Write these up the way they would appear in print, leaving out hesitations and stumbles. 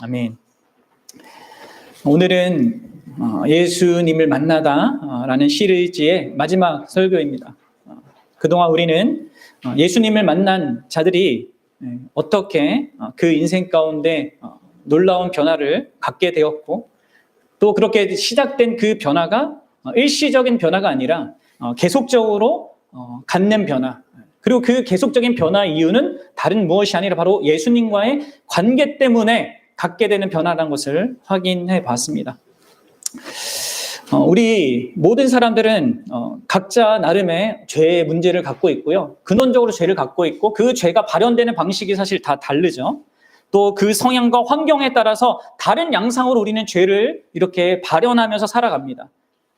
아멘. 오늘은 예수님을 만나다라는 시리즈의 마지막 설교입니다. 그동안 우리는 예수님을 만난 자들이 어떻게 그 인생 가운데 놀라운 변화를 갖게 되었고, 또 그렇게 시작된 그 변화가 일시적인 변화가 아니라 계속적으로 갖는 변화, 그리고 그 계속적인 변화 이유는 다른 무엇이 아니라 바로 예수님과의 관계 때문에 갖게 되는 변화라는 것을 확인해 봤습니다. 우리 모든 사람들은 각자 나름의 죄의 문제를 갖고 있고요. 근원적으로 죄를 갖고 있고, 그 죄가 발현되는 방식이 사실 다 다르죠. 또 그 성향과 환경에 따라서 다른 양상으로 우리는 죄를 이렇게 발현하면서 살아갑니다.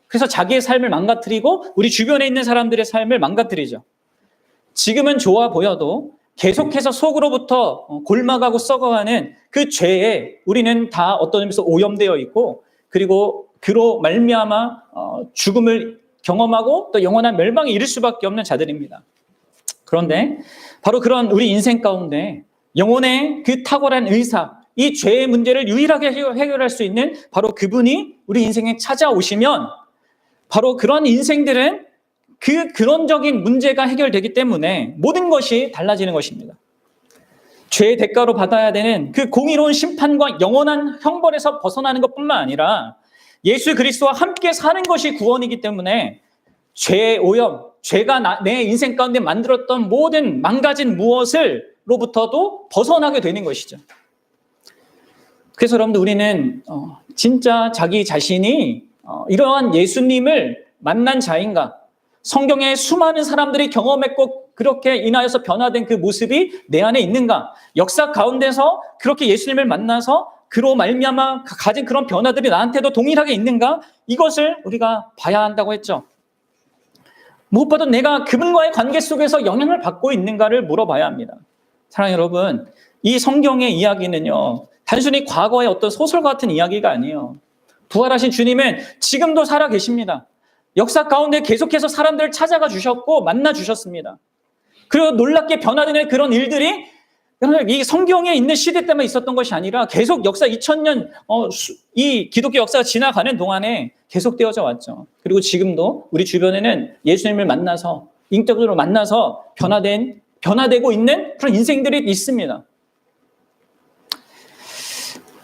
그래서 자기의 삶을 망가뜨리고 우리 주변에 있는 사람들의 삶을 망가뜨리죠. 지금은 좋아 보여도 계속해서 속으로부터 골마가고 썩어가는 그 죄에 우리는 다 어떤 의미에서 오염되어 있고, 그리고 그로 말미암아 죽음을 경험하고 또 영원한 멸망에 이를 수밖에 없는 자들입니다. 그런데 바로 그런 우리 인생 가운데 영혼의 그 탁월한 의사, 이 죄의 문제를 유일하게 해결할 수 있는 바로 그분이 우리 인생에 찾아오시면, 바로 그런 인생들은 그 근원적인 문제가 해결되기 때문에 모든 것이 달라지는 것입니다. 죄의 대가로 받아야 되는 그 공의로운 심판과 영원한 형벌에서 벗어나는 것뿐만 아니라 예수 그리스도와 함께 사는 것이 구원이기 때문에 죄의 오염, 죄가 내 인생 가운데 만들었던 모든 망가진 무엇을로부터도 벗어나게 되는 것이죠. 그래서 여러분들, 우리는 진짜 자기 자신이 이러한 예수님을 만난 자인가, 성경에 수많은 사람들이 경험했고 그렇게 인하여서 변화된 그 모습이 내 안에 있는가, 역사 가운데서 그렇게 예수님을 만나서 그로 말미암아 가진 그런 변화들이 나한테도 동일하게 있는가, 이것을 우리가 봐야 한다고 했죠. 무엇보다 내가 그분과의 관계 속에서 영향을 받고 있는가를 물어봐야 합니다. 사랑하는 여러분, 이 성경의 이야기는요, 단순히 과거의 어떤 소설 같은 이야기가 아니에요. 부활하신 주님은 지금도 살아 계십니다. 역사 가운데 계속해서 사람들을 찾아가 주셨고 만나 주셨습니다. 그리고 놀랍게 변화되는 그런 일들이 이 성경에 있는 시대 때만 있었던 것이 아니라 계속 역사 2000년 이 기독교 역사가 지나가는 동안에 계속되어져 왔죠. 그리고 지금도 우리 주변에는 예수님을 만나서 인격적으로 만나서 변화되고 있는 그런 인생들이 있습니다.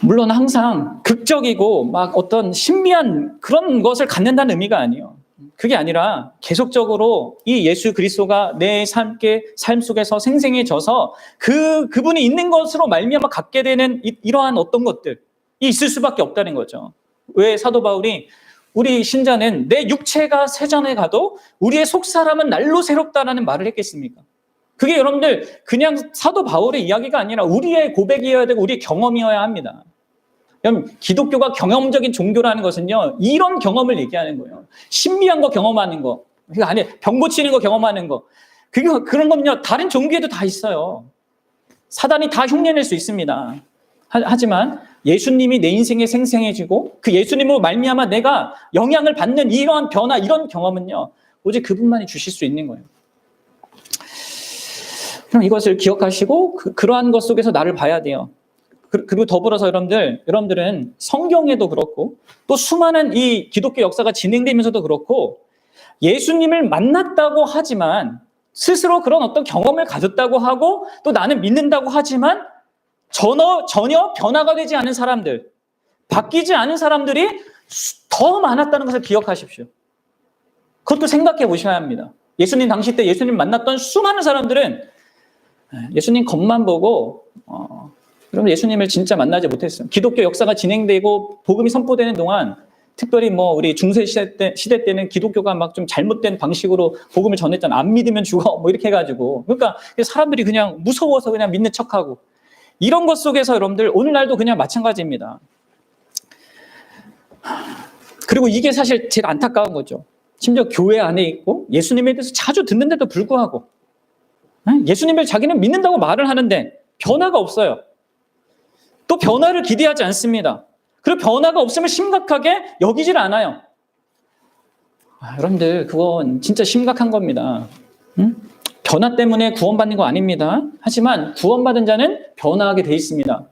물론 항상 극적이고 막 어떤 신비한 그런 것을 갖는다는 의미가 아니에요. 그게 아니라 계속적으로 이 예수 그리스도가 내 삶 속에서 생생해져서 그분이 있는 것으로 말미암아 갖게 되는 이러한 어떤 것들이 있을 수밖에 없다는 거죠. 왜 사도 바울이 우리 신자는 내 육체가 세전에 가도 우리의 속사람은 날로 새롭다라는 말을 했겠습니까? 그게 여러분들 그냥 사도 바울의 이야기가 아니라 우리의 고백이어야 되고 우리의 경험이어야 합니다. 기독교가 경험적인 종교라는 것은요, 이런 경험을 얘기하는 거예요. 신비한 거 경험하는 거, 그러니까 아니 병 고치는 거 경험하는 거, 그런 거는요 다른 종교에도 다 있어요. 사단이 다 흉내낼 수 있습니다. 하지만 예수님이 내 인생에 생생해지고 그 예수님으로 말미암아 내가 영향을 받는 이러한 변화, 이런 경험은요 오직 그분만이 주실 수 있는 거예요. 그럼 이것을 기억하시고 그러한 것 속에서 나를 봐야 돼요. 그리고 더불어서 여러분들은 성경에도 그렇고 또 수많은 이 기독교 역사가 진행되면서도 그렇고 예수님을 만났다고 하지만 스스로 그런 어떤 경험을 가졌다고 하고 또 나는 믿는다고 하지만 전혀 변화가 되지 않은 사람들, 바뀌지 않은 사람들이 더 많았다는 것을 기억하십시오. 그것도 생각해 보셔야 합니다. 예수님 당시 때 예수님 만났던 수많은 사람들은 예수님 겉만 보고 그럼 예수님을 진짜 만나지 못했어요. 기독교 역사가 진행되고 복음이 선포되는 동안 특별히 우리 중세 시대 때는 기독교가 막 좀 잘못된 방식으로 복음을 전했잖아요. 안 믿으면 죽어 이렇게 해가지고, 그러니까 사람들이 그냥 무서워서 그냥 믿는 척하고, 이런 것 속에서 여러분들 오늘날도 그냥 마찬가지입니다. 그리고 이게 사실 제일 안타까운 거죠. 심지어 교회 안에 있고 예수님에 대해서 자주 듣는데도 불구하고 예수님을 자기는 믿는다고 말을 하는데 변화가 없어요. 또 변화를 기대하지 않습니다. 그리고 변화가 없음을 심각하게 여기질 않아요. 여러분들, 그건 진짜 심각한 겁니다. 변화 때문에 구원받는 거 아닙니다. 하지만 구원받은 자는 변화하게 돼 있습니다.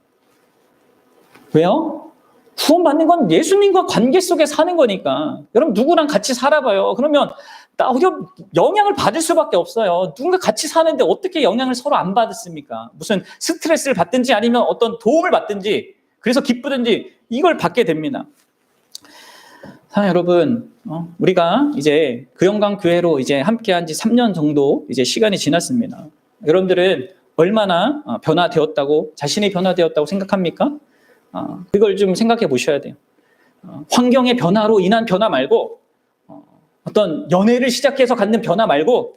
왜요? 구원받는 건 예수님과 관계 속에 사는 거니까. 여러분 누구랑 같이 살아봐요. 그러면 영향을 받을 수밖에 없어요. 누군가 같이 사는데 어떻게 영향을 서로 안 받았습니까? 무슨 스트레스를 받든지 아니면 어떤 도움을 받든지 그래서 기쁘든지 이걸 받게 됩니다. 사랑하는 여러분, 우리가 이제 그 영광 교회로 이제 함께한 지 3년 정도 이제 시간이 지났습니다. 여러분들은 얼마나 변화되었다고 자신이 변화되었다고 생각합니까? 그걸 좀 생각해 보셔야 돼요. 환경의 변화로 인한 변화 말고 어떤 연애를 시작해서 갖는 변화 말고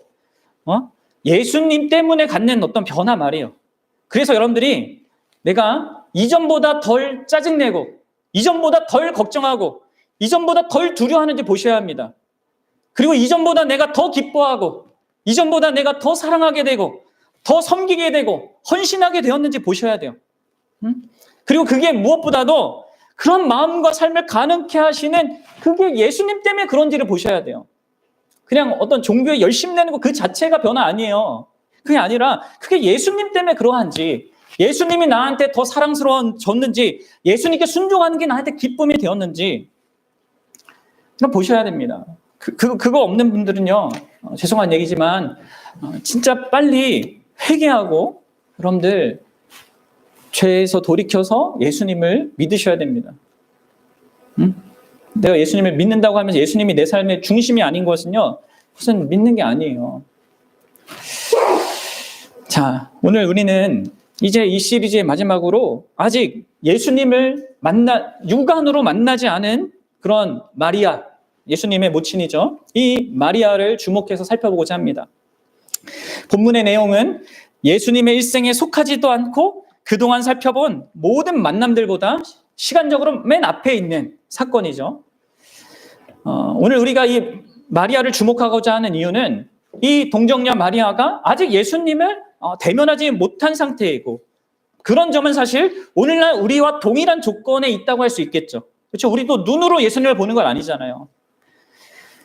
예수님 때문에 갖는 어떤 변화 말이에요. 그래서 여러분들이 내가 이전보다 덜 짜증내고 이전보다 덜 걱정하고 이전보다 덜 두려워하는지 보셔야 합니다. 그리고 이전보다 내가 더 기뻐하고 이전보다 내가 더 사랑하게 되고 더 섬기게 되고 헌신하게 되었는지 보셔야 돼요. 그리고 그게 무엇보다도 그런 마음과 삶을 가능케 하시는 그게 예수님 때문에 그런지를 보셔야 돼요. 그냥 어떤 종교에 열심 내는 거 그 자체가 변화 아니에요. 그게 아니라 그게 예수님 때문에 그러한지 예수님이 나한테 더 사랑스러워졌는지 예수님께 순종하는 게 나한테 기쁨이 되었는지 그럼 보셔야 됩니다. 그거 없는 분들은요, 죄송한 얘기지만 진짜 빨리 회개하고 여러분들 죄에서 돌이켜서 예수님을 믿으셔야 됩니다. 내가 예수님을 믿는다고 하면서 예수님이 내 삶의 중심이 아닌 것은요, 그것은 믿는 게 아니에요. 자, 오늘 우리는 이제 이 시리즈의 마지막으로 아직 예수님을 육안으로 만나지 않은 그런 마리아, 예수님의 모친이죠. 이 마리아를 주목해서 살펴보고자 합니다. 본문의 내용은 예수님의 일생에 속하지도 않고 그동안 살펴본 모든 만남들보다 시간적으로 맨 앞에 있는 사건이죠. 오늘 우리가 이 마리아를 주목하고자 하는 이유는 이 동정녀 마리아가 아직 예수님을 대면하지 못한 상태이고 그런 점은 사실 오늘날 우리와 동일한 조건에 있다고 할 수 있겠죠. 그렇죠? 우리도 눈으로 예수님을 보는 건 아니잖아요.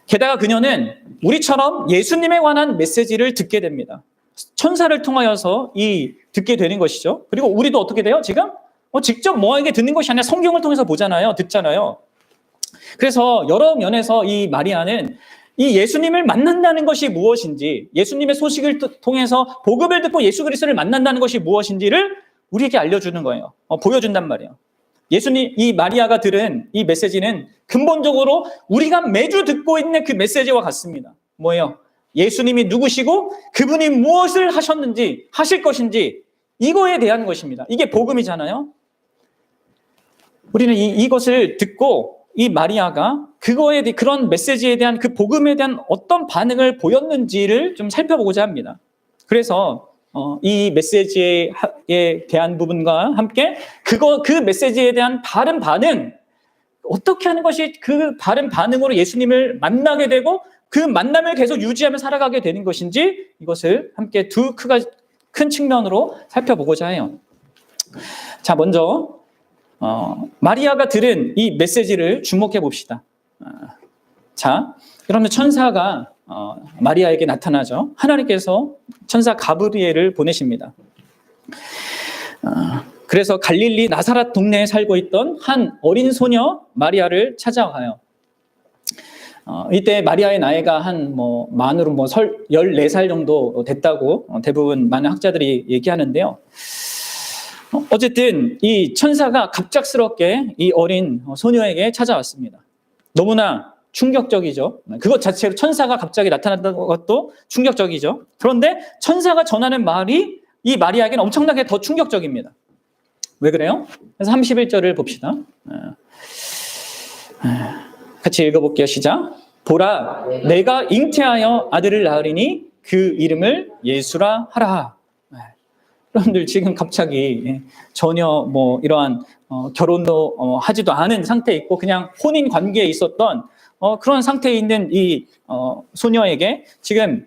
게다가 그녀는 우리처럼 예수님에 관한 메시지를 듣게 됩니다. 천사를 통하여서 듣게 되는 것이죠. 그리고 우리도 어떻게 돼요? 지금 직접 뭐에게 듣는 것이 아니라 성경을 통해서 보잖아요. 듣잖아요. 그래서 여러 면에서 이 마리아는 이 예수님을 만난다는 것이 무엇인지, 예수님의 소식을 통해서 복음을 듣고 예수 그리스도를 만난다는 것이 무엇인지를 우리에게 알려주는 거예요. 보여준단 말이에요. 이 마리아가 들은 이 메시지는 근본적으로 우리가 매주 듣고 있는 그 메시지와 같습니다. 뭐예요? 예수님이 누구시고 그분이 무엇을 하셨는지, 하실 것인지 이거에 대한 것입니다. 이게 복음이잖아요. 우리는 이것을 듣고 이 마리아가 그런 메시지에 대한 그 복음에 대한 어떤 반응을 보였는지를 좀 살펴보고자 합니다. 그래서 이 메시지에 대한 부분과 함께 그 메시지에 대한 바른 반응, 어떻게 하는 것이 그 바른 반응으로 예수님을 만나게 되고 그 만남을 계속 유지하며 살아가게 되는 것인지 이것을 함께 두 큰 측면으로 살펴보고자 해요. 자, 먼저 마리아가 들은 이 메시지를 주목해 봅시다. 자, 그러면 천사가 마리아에게 나타나죠. 하나님께서 천사 가브리엘을 보내십니다. 그래서 갈릴리 나사렛 동네에 살고 있던 한 어린 소녀 마리아를 찾아가요. 이때 마리아의 나이가 만으로 14살 정도 됐다고 대부분 많은 학자들이 얘기하는데요. 어쨌든 이 천사가 갑작스럽게 이 어린 소녀에게 찾아왔습니다. 너무나 충격적이죠. 그것 자체로 천사가 갑자기 나타났다는 것도 충격적이죠. 그런데 천사가 전하는 말이 이 마리아에게는 엄청나게 더 충격적입니다. 왜 그래요? 그래서 31절을 봅시다. 같이 읽어볼게요. 시작. 보라, 내가 잉태하여 아들을 낳으리니 그 이름을 예수라 하라. 여러분들 지금 갑자기 전혀 이러한 결혼도 하지도 않은 상태에 있고 그냥 혼인 관계에 있었던 그런 상태에 있는 이 소녀에게 지금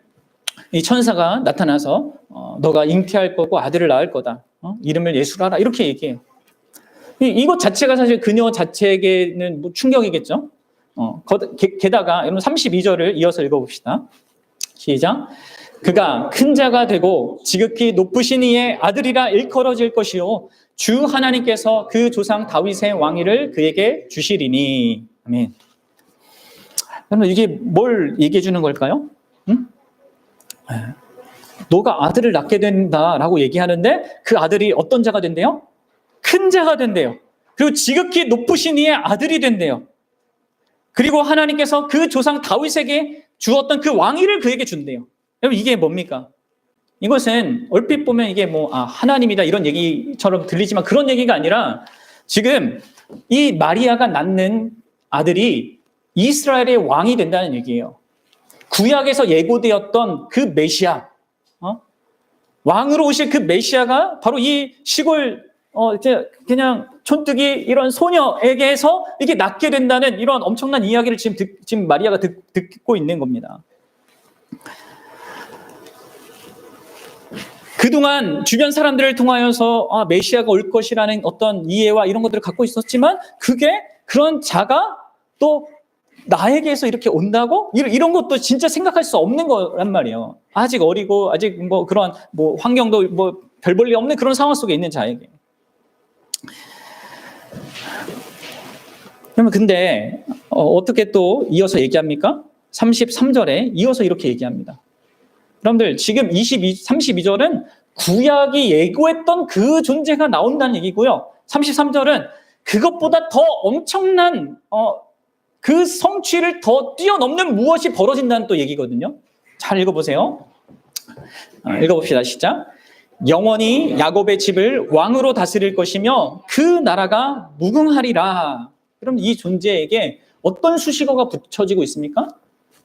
이 천사가 나타나서 너가 잉태할 거고 아들을 낳을 거다. 이름을 예수라 하라. 이렇게 얘기해요. 이것 자체가 사실 그녀 자체에게는 충격이겠죠. 게다가 여러분 32절을 이어서 읽어봅시다. 시작. 그가 큰 자가 되고 지극히 높으신 이의 아들이라 일컬어질 것이요 주 하나님께서 그 조상 다윗의 왕위를 그에게 주시리니. 아멘. 그러면 이게 뭘 얘기해 주는 걸까요? 응? 너가 아들을 낳게 된다라고 얘기하는데 그 아들이 어떤 자가 된대요? 큰 자가 된대요. 그리고 지극히 높으신 이의 아들이 된대요. 그리고 하나님께서 그 조상 다윗에게 주었던 그 왕위를 그에게 준대요. 여러분 이게 뭡니까? 이것은 얼핏 보면 이게 하나님이다 이런 얘기처럼 들리지만 그런 얘기가 아니라 지금 이 마리아가 낳는 아들이 이스라엘의 왕이 된다는 얘기예요. 구약에서 예고되었던 그 메시아, 왕으로 오실 그 메시아가 바로 이 시골 그냥 촌뜨기 이런 소녀에게서 이게 낳게 된다는 이런 엄청난 이야기를 지금 마리아가 듣고 있는 겁니다. 그동안 주변 사람들을 통하여서 메시아가 올 것이라는 어떤 이해와 이런 것들을 갖고 있었지만 그런 자가 또 나에게서 이렇게 온다고? 이런 것도 진짜 생각할 수 없는 거란 말이에요. 아직 어리고 아직 그런 환경도 별 볼 일 없는 그런 상황 속에 있는 자에게. 그러면 근데 어떻게 또 이어서 얘기합니까? 33절에 이어서 이렇게 얘기합니다. 여러분들 지금 32절은 구약이 예고했던 그 존재가 나온다는 얘기고요. 33절은 그것보다 더 엄청난 그 성취를 더 뛰어넘는 무엇이 벌어진다는 또 얘기거든요. 잘 읽어보세요. 읽어봅시다. 시작. 영원히 야곱의 집을 왕으로 다스릴 것이며 그 나라가 무궁하리라. 그럼 이 존재에게 어떤 수식어가 붙여지고 있습니까?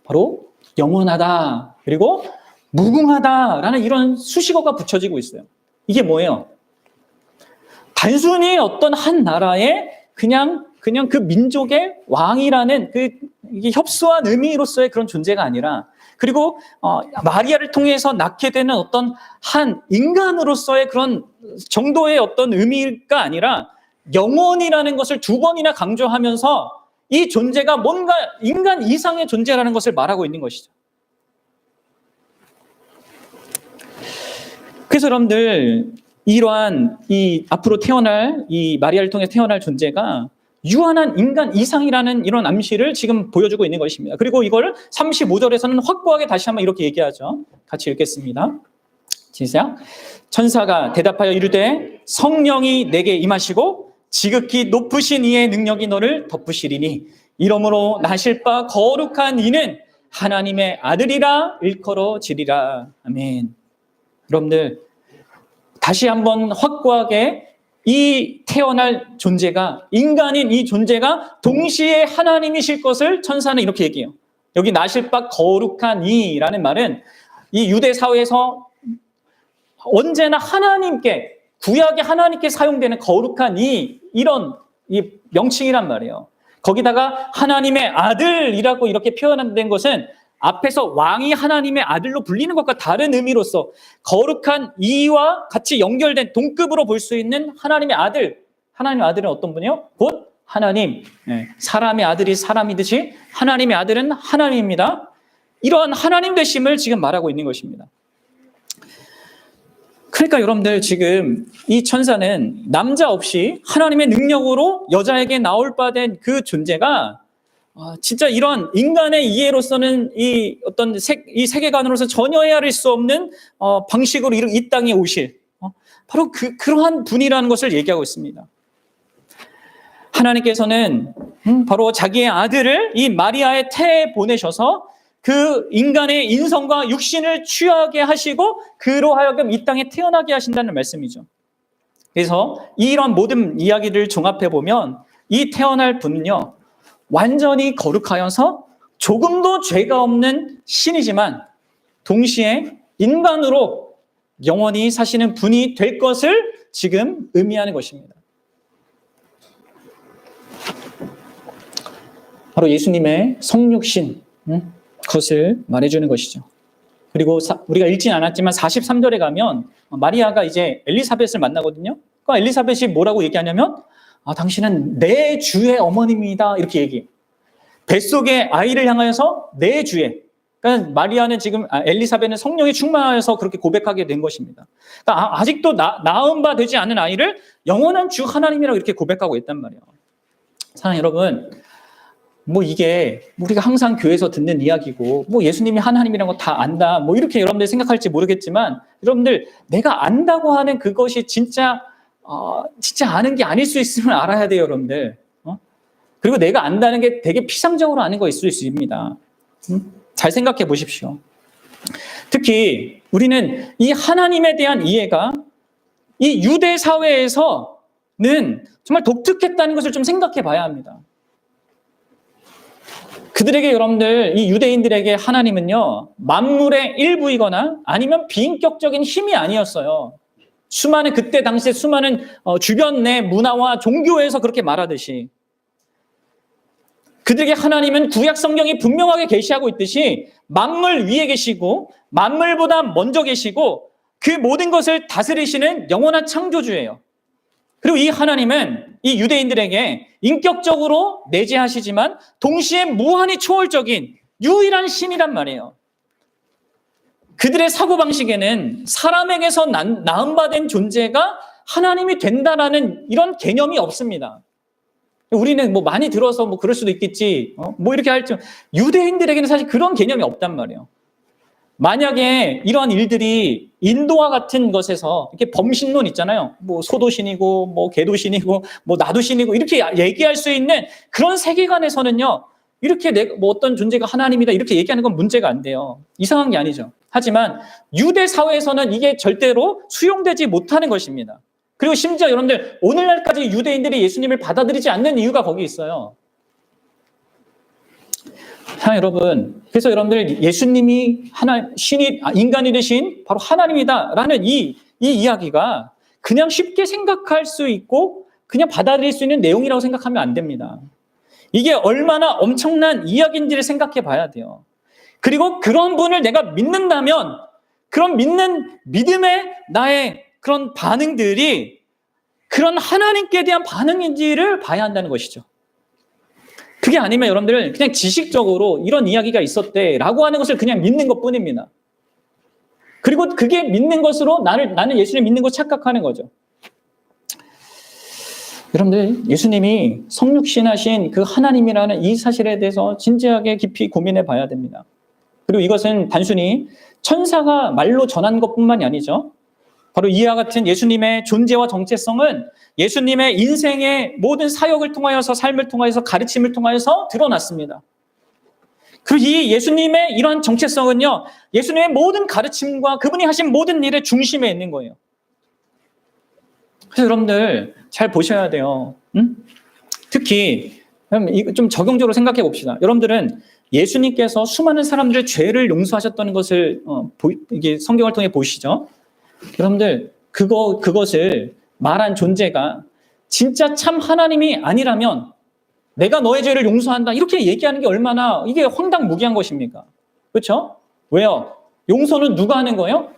바로 영원하다. 그리고 무궁하다라는 이런 수식어가 붙여지고 있어요. 이게 뭐예요? 단순히 어떤 한 나라의 그냥 그 민족의 왕이라는 이게 협소한 의미로서의 그런 존재가 아니라 그리고 마리아를 통해서 낳게 되는 어떤 한 인간으로서의 그런 정도의 어떤 의미가 아니라 영원이라는 것을 두 번이나 강조하면서 이 존재가 뭔가 인간 이상의 존재라는 것을 말하고 있는 것이죠. 그래서 여러분들 이러한 이 앞으로 태어날 이 마리아를 통해 태어날 존재가 유한한 인간 이상이라는 이런 암시를 지금 보여주고 있는 것입니다. 그리고 이걸 35절에서는 확고하게 다시 한번 이렇게 얘기하죠. 같이 읽겠습니다. 시작. 천사가 대답하여 이르되 성령이 내게 임하시고 지극히 높으신 이의 능력이 너를 덮으시리니 이러므로 나실 바 거룩한 이는 하나님의 아들이라 일컬어지리라. 아멘. 여러분들 다시 한번 확고하게 이 태어날 존재가 인간인 이 존재가 동시에 하나님이실 것을 천사는 이렇게 얘기해요. 여기 나실 바 거룩한 이라는 말은 이 유대 사회에서 언제나 하나님께 구약의 하나님께 사용되는 거룩한 이런 명칭이란 말이에요. 거기다가 하나님의 아들이라고 이렇게 표현된 것은 앞에서 왕이 하나님의 아들로 불리는 것과 다른 의미로서 거룩한 이와 같이 연결된 동급으로 볼 수 있는 하나님의 아들. 하나님의 아들은 어떤 분이요? 곧 하나님. 사람의 아들이 사람이듯이 하나님의 아들은 하나님입니다. 이러한 하나님 되심을 지금 말하고 있는 것입니다. 그러니까 여러분들 지금 이 천사는 남자 없이 하나님의 능력으로 여자에게 나올 바 된 그 존재가 진짜 이런 인간의 이해로서는 이 세계관으로서 전혀 헤아릴 수 없는 방식으로 이 땅에 오실 바로 그러한 분이라는 것을 얘기하고 있습니다. 하나님께서는 바로 자기의 아들을 이 마리아의 태에 보내셔서 그 인간의 인성과 육신을 취하게 하시고 그로 하여금 이 땅에 태어나게 하신다는 말씀이죠. 그래서 이런 모든 이야기를 종합해 보면 이 태어날 분은요 완전히 거룩하여서 조금도 죄가 없는 신이지만 동시에 인간으로 영원히 사시는 분이 될 것을 지금 의미하는 것입니다. 바로 예수님의 성육신 그것을 말해주는 것이죠. 그리고 우리가 읽진 않았지만 43절에 가면 마리아가 이제 엘리사벳을 만나거든요. 그러니까 엘리사벳이 뭐라고 얘기하냐면 당신은 내 주의 어머니입니다. 이렇게 얘기해요. 뱃속의 아이를 향하여서 내 주의. 그러니까 마리아는 지금 엘리사벳은 성령이 충만해서 그렇게 고백하게 된 것입니다. 그러니까 아직도 낳은 바 되지 않은 아이를 영원한 주 하나님이라고 이렇게 고백하고 있단 말이에요. 사랑하는 여러분, 뭐 이게 우리가 항상 교회에서 듣는 이야기고 뭐 예수님이 하나님이라는 거 다 안다 뭐 이렇게 여러분들 생각할지 모르겠지만 여러분들 내가 안다고 하는 그것이 진짜 아는 게 아닐 수 있음을 알아야 돼요, 여러분들. 그리고 내가 안다는 게 되게 피상적으로 아는 거일 수 있습니다. 잘 생각해 보십시오. 특히 우리는 이 하나님에 대한 이해가 이 유대 사회에서는 정말 독특했다는 것을 좀 생각해 봐야 합니다. 그들에게 여러분들, 이 유대인들에게 하나님은요, 만물의 일부이거나 아니면 비인격적인 힘이 아니었어요. 그때 당시에 수많은 주변 내 문화와 종교에서 그렇게 말하듯이. 그들에게 하나님은 구약 성경이 분명하게 계시하고 있듯이 만물 위에 계시고 만물보다 먼저 계시고 그 모든 것을 다스리시는 영원한 창조주예요. 그리고 이 하나님은 이 유대인들에게 인격적으로 내재하시지만 동시에 무한히 초월적인 유일한 신이란 말이에요. 그들의 사고방식에는 사람에게서 낳음받은 존재가 하나님이 된다라는 이런 개념이 없습니다. 우리는 뭐 많이 들어서 뭐 그럴 수도 있겠지, 뭐 이렇게 할지, 유대인들에게는 사실 그런 개념이 없단 말이에요. 만약에 이러한 일들이 인도와 같은 것에서 이렇게 범신론 있잖아요. 뭐 소도신이고, 뭐 개도신이고, 뭐 나도신이고 이렇게 얘기할 수 있는 그런 세계관에서는요, 이렇게 뭐 어떤 존재가 하나님이다 이렇게 얘기하는 건 문제가 안 돼요. 이상한 게 아니죠. 하지만 유대 사회에서는 이게 절대로 수용되지 못하는 것입니다. 그리고 심지어 여러분들 오늘날까지 유대인들이 예수님을 받아들이지 않는 이유가 거기 있어요. 자, 여러분, 그래서 여러분들 예수님이 신이 인간이 되신 바로 하나님이다라는 이 이야기가 그냥 쉽게 생각할 수 있고 그냥 받아들일 수 있는 내용이라고 생각하면 안 됩니다. 이게 얼마나 엄청난 이야기인지를 생각해 봐야 돼요. 그리고 그런 분을 내가 믿는다면 그런 믿음의 나의 그런 반응들이 그런 하나님께 대한 반응인지를 봐야 한다는 것이죠. 그게 아니면 여러분들 그냥 지식적으로 이런 이야기가 있었대라고 하는 것을 그냥 믿는 것뿐입니다. 그리고 그게 믿는 것으로 나는 예수를 믿는 것 착각하는 거죠. 여러분들 예수님이 성육신하신 그 하나님이라는 이 사실에 대해서 진지하게 깊이 고민해 봐야 됩니다. 그리고 이것은 단순히 천사가 말로 전한 것뿐만이 아니죠. 바로 이와 같은 예수님의 존재와 정체성은 예수님의 인생의 모든 사역을 통하여서 삶을 통하여서 가르침을 통하여서 드러났습니다. 그리고 이 예수님의 이러한 정체성은요, 예수님의 모든 가르침과 그분이 하신 모든 일의 중심에 있는 거예요. 그래서 여러분들 잘 보셔야 돼요. 특히 좀 적용적으로 생각해 봅시다. 여러분들은 예수님께서 수많은 사람들의 죄를 용서하셨다는 것을 이게 성경을 통해 보시죠. 여러분들 그것을 말한 존재가 진짜 참 하나님이 아니라면 내가 너의 죄를 용서한다 이렇게 얘기하는 게 얼마나 이게 황당무계한 것입니까? 그렇죠? 왜요? 용서는 누가 하는 거예요?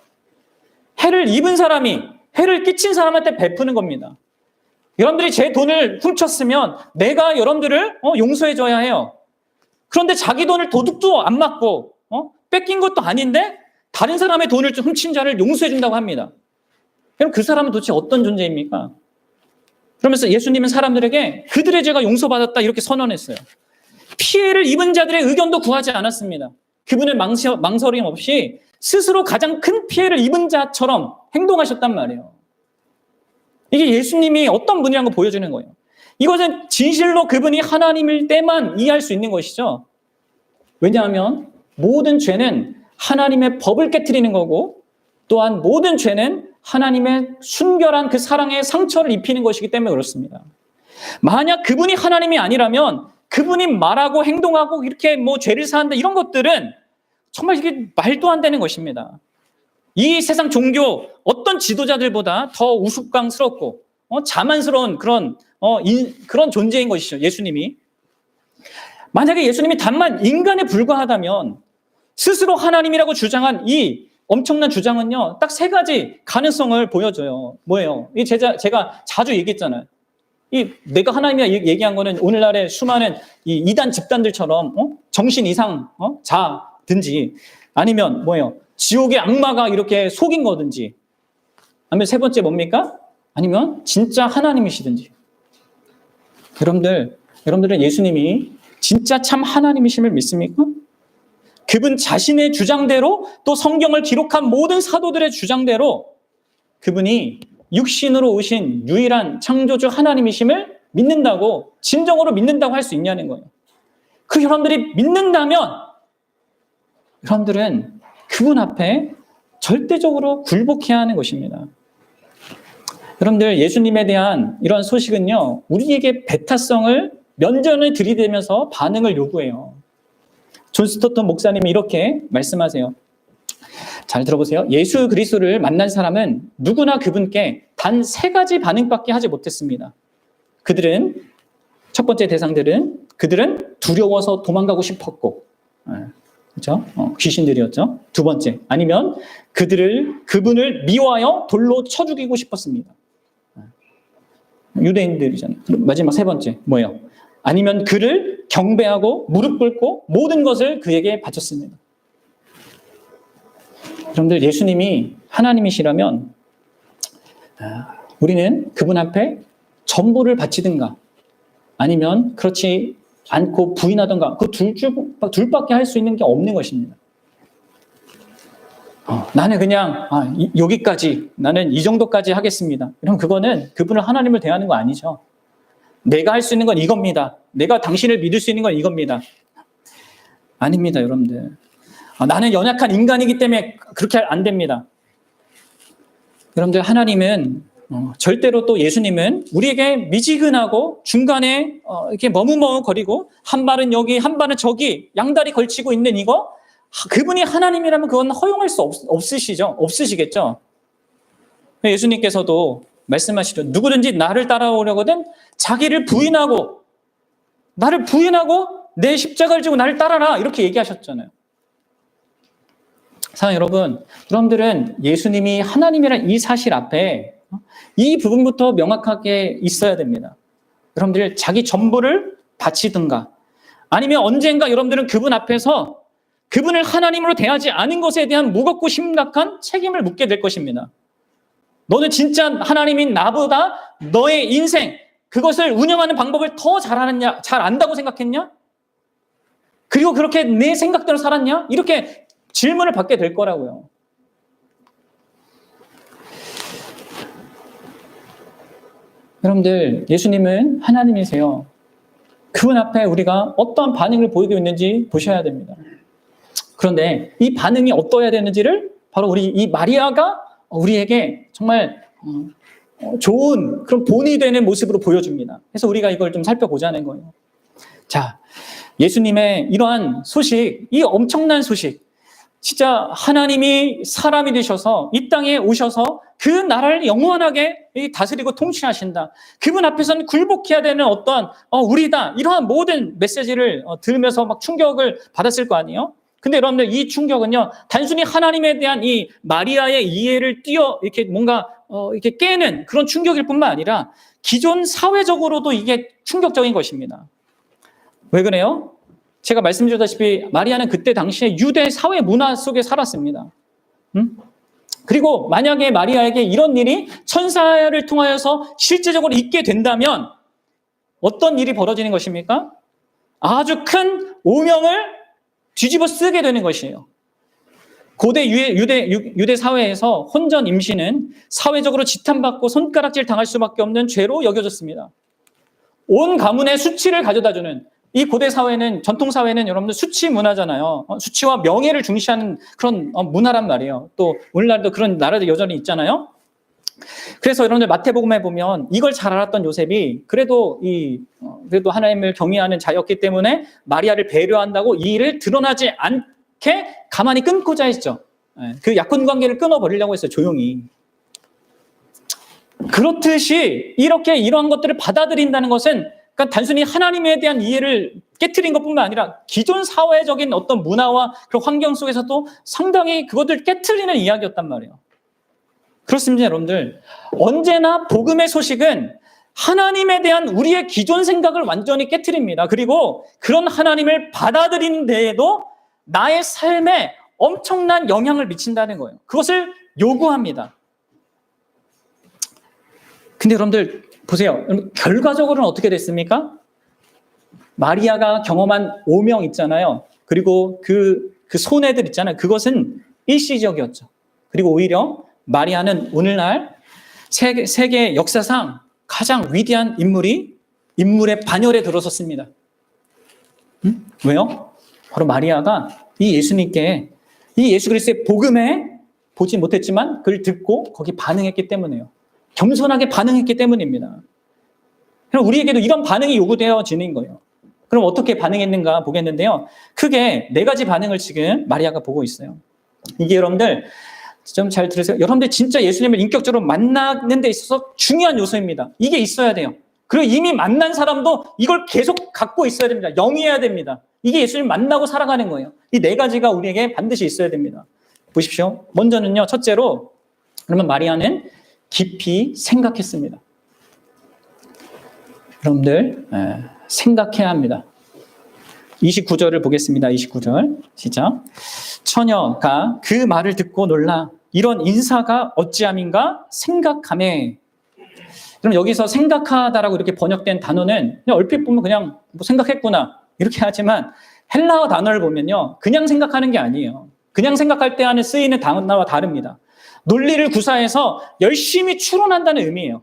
해를 입은 사람이 해를 끼친 사람한테 베푸는 겁니다. 여러분들이 제 돈을 훔쳤으면 내가 여러분들을 용서해줘야 해요. 그런데 자기 돈을 도둑도 안 맞고 뺏긴 것도 아닌데 다른 사람의 돈을 훔친 자를 용서해준다고 합니다. 그럼 그 사람은 도대체 어떤 존재입니까? 그러면서 예수님은 사람들에게 그들의 죄가 용서받았다 이렇게 선언했어요. 피해를 입은 자들의 의견도 구하지 않았습니다. 그분은 망설임 없이 스스로 가장 큰 피해를 입은 자처럼 행동하셨단 말이에요. 이게 예수님이 어떤 분이라는 걸 보여주는 거예요. 이것은 진실로 그분이 하나님일 때만 이해할 수 있는 것이죠. 왜냐하면 모든 죄는 하나님의 법을 깨트리는 거고 또한 모든 죄는 하나님의 순결한 그 사랑의 상처를 입히는 것이기 때문에 그렇습니다. 만약 그분이 하나님이 아니라면 그분이 말하고 행동하고 이렇게 뭐 죄를 사한다 이런 것들은 정말 이게 말도 안 되는 것입니다. 이 세상 종교 어떤 지도자들보다 더 우스꽝스럽고 자만스러운 그런 존재인 것이죠. 예수님이. 만약에 예수님이 단만 인간에 불과하다면 스스로 하나님이라고 주장한 이 엄청난 주장은요, 딱 세 가지 가능성을 보여줘요. 뭐예요? 제가 자주 얘기했잖아요. 내가 하나님이라 얘기한 거는 오늘날의 수많은 이 이단 집단들처럼 정신 이상 든지, 아니면 뭐예요? 지옥의 악마가 이렇게 속인 거든지, 아니면 세 번째 뭡니까? 아니면 진짜 하나님이시든지. 여러분들은 예수님이 진짜 참 하나님이심을 믿습니까? 그분 자신의 주장대로, 또 성경을 기록한 모든 사도들의 주장대로 그분이 육신으로 오신 유일한 창조주 하나님이심을 믿는다고, 진정으로 믿는다고 할 수 있냐는 거예요. 그 여러분들이 믿는다면 여러분들은 그분 앞에 절대적으로 굴복해야 하는 것입니다. 여러분들, 예수님에 대한 이런 소식은요, 우리에게 배타성을, 면전을 들이대면서 반응을 요구해요. 존 스토턴 목사님이 이렇게 말씀하세요. 잘 들어보세요. 예수 그리스도를 만난 사람은 누구나 그분께 단 3가지 반응밖에 하지 못했습니다. 첫 번째 대상들은 그들은 두려워서 도망가고 싶었고, 그렇죠? 귀신들이었죠. 두 번째, 아니면 그분을 미워하여 돌로 쳐 죽이고 싶었습니다. 유대인들이잖아요. 마지막 세 번째, 뭐예요? 아니면 그를 경배하고 무릎 꿇고 모든 것을 그에게 바쳤습니다. 여러분들, 예수님이 하나님이시라면 우리는 그분 앞에 전부를 바치든가, 아니면 그렇지 않고 부인하든가, 그 둘밖에 할 수 있는 게 없는 것입니다. 나는 그냥 여기까지, 나는 이 정도까지 하겠습니다. 그럼 그거는 그분을 하나님을 대하는 거 아니죠. 내가 할 수 있는 건 이겁니다. 내가 당신을 믿을 수 있는 건 이겁니다. 아닙니다, 여러분들. 나는 연약한 인간이기 때문에 그렇게 안 됩니다. 여러분들, 하나님은 절대로, 또 예수님은 우리에게 미지근하고 중간에 이렇게 머뭇머뭇거리고 한 발은 여기 한 발은 저기 양다리 걸치고 있는 이거, 그분이 하나님이라면 그건 허용할 수 없으시겠죠. 예수님께서도 말씀하시죠. 누구든지 나를 따라오려거든 자기를 부인하고, 나를 부인하고 내 십자가를 지고 나를 따라라, 이렇게 얘기하셨잖아요. 사랑하는 여러분, 여러분들은 예수님이 하나님이라는 이 사실 앞에 이 부분부터 명확하게 있어야 됩니다. 여러분들, 자기 전부를 바치든가, 아니면 언젠가 여러분들은 그분 앞에서 그분을 하나님으로 대하지 않은 것에 대한 무겁고 심각한 책임을 묻게 될 것입니다. 너는 진짜 하나님인 나보다 너의 인생, 그것을 운영하는 방법을 더 잘 안다고 생각했냐? 그리고 그렇게 내 생각대로 살았냐? 이렇게 질문을 받게 될 거라고요. 여러분들, 예수님은 하나님이세요. 그분 앞에 우리가 어떠한 반응을 보이고 있는지 보셔야 됩니다. 그런데 이 반응이 어떠해야 되는지를 바로 이 마리아가 우리에게 정말 좋은 그런 본이 되는 모습으로 보여줍니다. 그래서 우리가 이걸 좀 살펴보자는 거예요. 자, 예수님의 이러한 소식, 이 엄청난 소식, 진짜 하나님이 사람이 되셔서 이 땅에 오셔서 그 나라를 영원하게 다스리고 통치하신다. 그분 앞에서는 굴복해야 되는 어떠한 우리다, 이러한 모든 메시지를 들으면서 막 충격을 받았을 거 아니에요? 근데 여러분들, 이 충격은요, 단순히 하나님에 대한 이 마리아의 이해를 이렇게 뭔가 이렇게 깨는 그런 충격일 뿐만 아니라 기존 사회적으로도 이게 충격적인 것입니다. 왜 그래요? 제가 말씀드렸다시피 마리아는 그때 당시에 유대 사회 문화 속에 살았습니다. 그리고 만약에 마리아에게 이런 일이 천사를 통하여서 실제적으로 있게 된다면 어떤 일이 벌어지는 것입니까? 아주 큰 오명을 뒤집어 쓰게 되는 것이에요. 고대 유대 사회에서 혼전 임신은 사회적으로 지탄받고 손가락질 당할 수밖에 없는 죄로 여겨졌습니다. 온 가문의 수치를 가져다주는, 이 고대 사회는, 전통 사회는 여러분들 수치 문화잖아요. 수치와 명예를 중시하는 그런 문화란 말이에요. 또 오늘날도 그런 나라들 여전히 있잖아요. 그래서 여러분들 마태복음에 보면 이걸 잘 알았던 요셉이 그래도 하나님을 경외하는 자였기 때문에 마리아를 배려한다고 이 일을 드러나지 않게 가만히 끊고자 했죠. 그 약혼 관계를 끊어버리려고 했어요, 조용히. 그렇듯이 이러한 것들을 받아들인다는 것은, 그러니까 단순히 하나님에 대한 이해를 깨트린 것뿐만 아니라 기존 사회적인 어떤 문화와 그런 환경 속에서도 상당히 그것들 깨트리는 이야기였단 말이에요. 그렇습니다, 여러분들. 언제나 복음의 소식은 하나님에 대한 우리의 기존 생각을 완전히 깨트립니다. 그리고 그런 하나님을 받아들이는 데에도 나의 삶에 엄청난 영향을 미친다는 거예요. 그것을 요구합니다. 근데 여러분들 보세요. 결과적으로는 어떻게 됐습니까? 마리아가 경험한 오명 있잖아요. 그리고 그 손해들 있잖아요. 그것은 일시적이었죠. 그리고 오히려 마리아는 오늘날 세계 역사상 가장 위대한 인물의 반열에 들어섰습니다. 왜요? 바로 마리아가 이 예수 그리스도의 복음에 보지 못했지만 그걸 듣고 거기 반응했기 때문이에요. 겸손하게 반응했기 때문입니다. 그럼 우리에게도 이런 반응이 요구되어지는 거예요. 그럼 어떻게 반응했는가 보겠는데요. 크게 4가지 반응을 지금 마리아가 보고 있어요. 이게 여러분들 좀 잘 들으세요. 여러분들 진짜 예수님을 인격적으로 만나는 데 있어서 중요한 요소입니다. 이게 있어야 돼요. 그리고 이미 만난 사람도 이걸 계속 갖고 있어야 됩니다. 영위해야 됩니다. 이게 예수님 만나고 살아가는 거예요. 이 4가지가 우리에게 반드시 있어야 됩니다. 보십시오. 먼저는요. 첫째로 그러면 마리아는 깊이 생각했습니다. 여러분들 생각해야 합니다. 29절을 보겠습니다. 29절 시작. 처녀가 그 말을 듣고 놀라 이런 인사가 어찌함인가 생각하매. 그럼 여기서 생각하다라고 이렇게 번역된 단어는 그냥 얼핏 보면 그냥 뭐 생각했구나 이렇게 하지만 헬라어 단어를 보면요. 그냥 생각하는 게 아니에요. 그냥 생각할 때 하는 쓰이는 단어와 다릅니다. 논리를 구사해서 열심히 추론한다는 의미예요.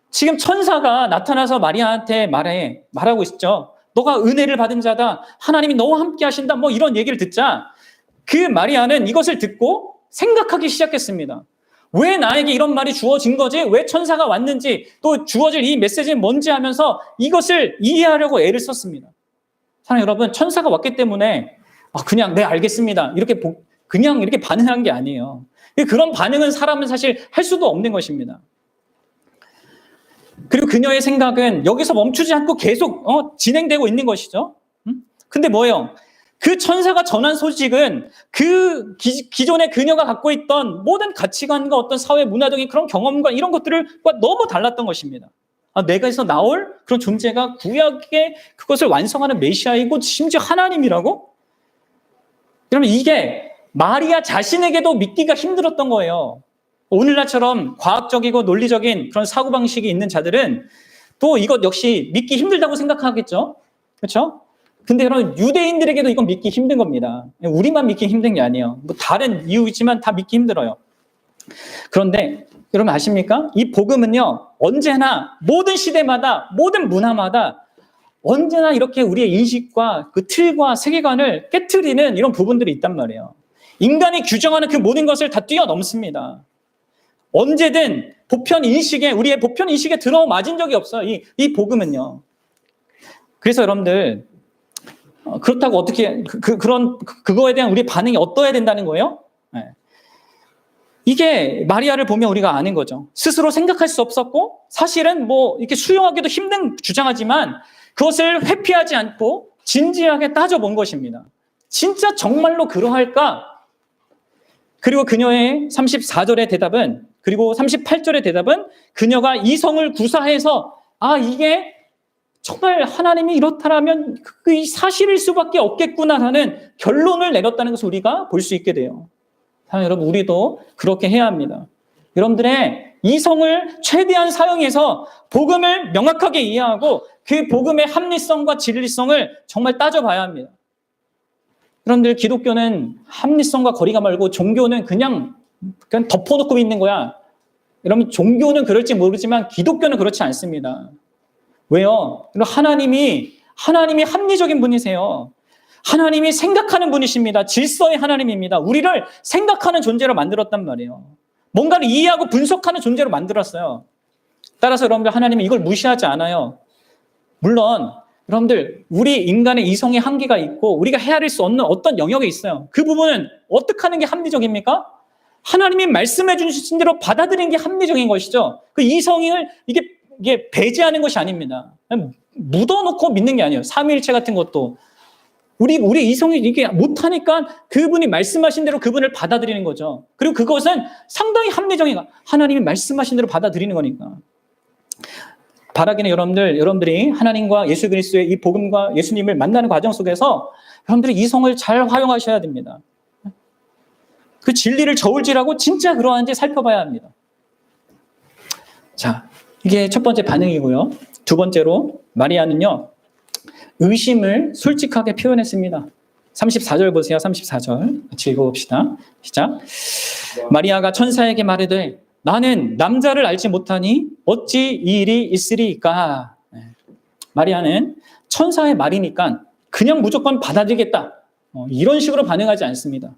지금 천사가 나타나서 마리아한테 말하고 있죠. 너가 은혜를 받은 자다. 하나님이 너와 함께 하신다. 뭐 이런 얘기를 듣자 그 마리아는 이것을 듣고 생각하기 시작했습니다. 왜 나에게 이런 말이 주어진 거지? 왜 천사가 왔는지 또 주어질 이 메시지는 뭔지 하면서 이것을 이해하려고 애를 썼습니다. 사랑하는 여러분, 천사가 왔기 때문에 그냥 네 알겠습니다. 그냥 이렇게 반응한 게 아니에요. 그런 반응은 사람은 사실 할 수도 없는 것입니다. 그리고 그녀의 생각은 여기서 멈추지 않고 계속 진행되고 있는 것이죠. 근데 뭐예요? 그 천사가 전한 소식은 그 기존에 그녀가 갖고 있던 모든 가치관과 어떤 사회 문화적인 그런 경험과 이런 것들과 너무 달랐던 것입니다. 내가에서 나올 그런 존재가 구약의 그것을 완성하는 메시아이고 심지어 하나님이라고? 그러면 이게 마리아 자신에게도 믿기가 힘들었던 거예요. 오늘날처럼 과학적이고 논리적인 그런 사고방식이 있는 자들은 또 이것 역시 믿기 힘들다고 생각하겠죠. 그렇죠? 근데 여러분 유대인들에게도 이건 믿기 힘든 겁니다. 우리만 믿기 힘든 게 아니에요. 뭐 다른 이유 있지만 다 믿기 힘들어요. 그런데 여러분 아십니까? 이 복음은요. 언제나 모든 시대마다 모든 문화마다 언제나 이렇게 우리의 인식과 그 틀과 세계관을 깨트리는 이런 부분들이 있단 말이에요. 인간이 규정하는 그 모든 것을 다 뛰어넘습니다. 언제든 우리의 보편 인식에 들어맞은 적이 없어요. 이 복음은요. 그래서 여러분들 그렇다고 어떻게 그거에 대한 우리 반응이 어떠해야 된다는 거예요? 네. 이게 마리아를 보면 우리가 아는 거죠. 스스로 생각할 수 없었고 사실은 뭐 이렇게 수용하기도 힘든 주장하지만 그것을 회피하지 않고 진지하게 따져본 것입니다. 진짜 정말로 그러할까? 그리고 그녀의 34절의 대답은 그리고 38절의 대답은 그녀가 이성을 구사해서 이게 정말 하나님이 이렇다라면 그 사실일 수밖에 없겠구나라는 결론을 내렸다는 것을 우리가 볼 수 있게 돼요. 여러분 우리도 그렇게 해야 합니다. 여러분들의 이성을 최대한 사용해서 복음을 명확하게 이해하고 그 복음의 합리성과 진리성을 정말 따져봐야 합니다. 여러분들 기독교는 합리성과 거리가 멀고 종교는 그냥 덮어놓고 있는 거야. 여러분 종교는 그럴지 모르지만 기독교는 그렇지 않습니다. 왜요? 하나님이 합리적인 분이세요. 하나님이 생각하는 분이십니다. 질서의 하나님입니다. 우리를 생각하는 존재로 만들었단 말이에요. 뭔가를 이해하고 분석하는 존재로 만들었어요. 따라서 여러분들 하나님은 이걸 무시하지 않아요. 물론 여러분들 우리 인간의 이성의 한계가 있고 우리가 헤아릴 수 없는 어떤 영역이 있어요. 그 부분은 어떻게 하는 게 합리적입니까? 하나님이 말씀해 주신 대로 받아들이는 게 합리적인 것이죠. 그 이성을 이게 배제하는 것이 아닙니다. 묻어놓고 믿는 게 아니에요. 삼위일체 같은 것도 우리 이성이 이게 못하니까 그분이 말씀하신 대로 그분을 받아들이는 거죠. 그리고 그것은 상당히 합리적인 하나님이 말씀하신 대로 받아들이는 거니까. 바라기는 여러분들이 하나님과 예수 그리스도의 이 복음과 예수님을 만나는 과정 속에서 여러분들이 이성을 잘 활용하셔야 됩니다. 그 진리를 저울질하고 진짜 그러한지 살펴봐야 합니다. 자, 이게 첫 번째 반응이고요. 두 번째로 마리아는요, 의심을 솔직하게 표현했습니다. 34절 보세요. 34절 같이 읽어봅시다. 시작. 마리아가 천사에게 말하되 나는 남자를 알지 못하니 어찌 이 일이 있으리까. 마리아는 천사의 말이니까 그냥 무조건 받아들이겠다, 이런 식으로 반응하지 않습니다.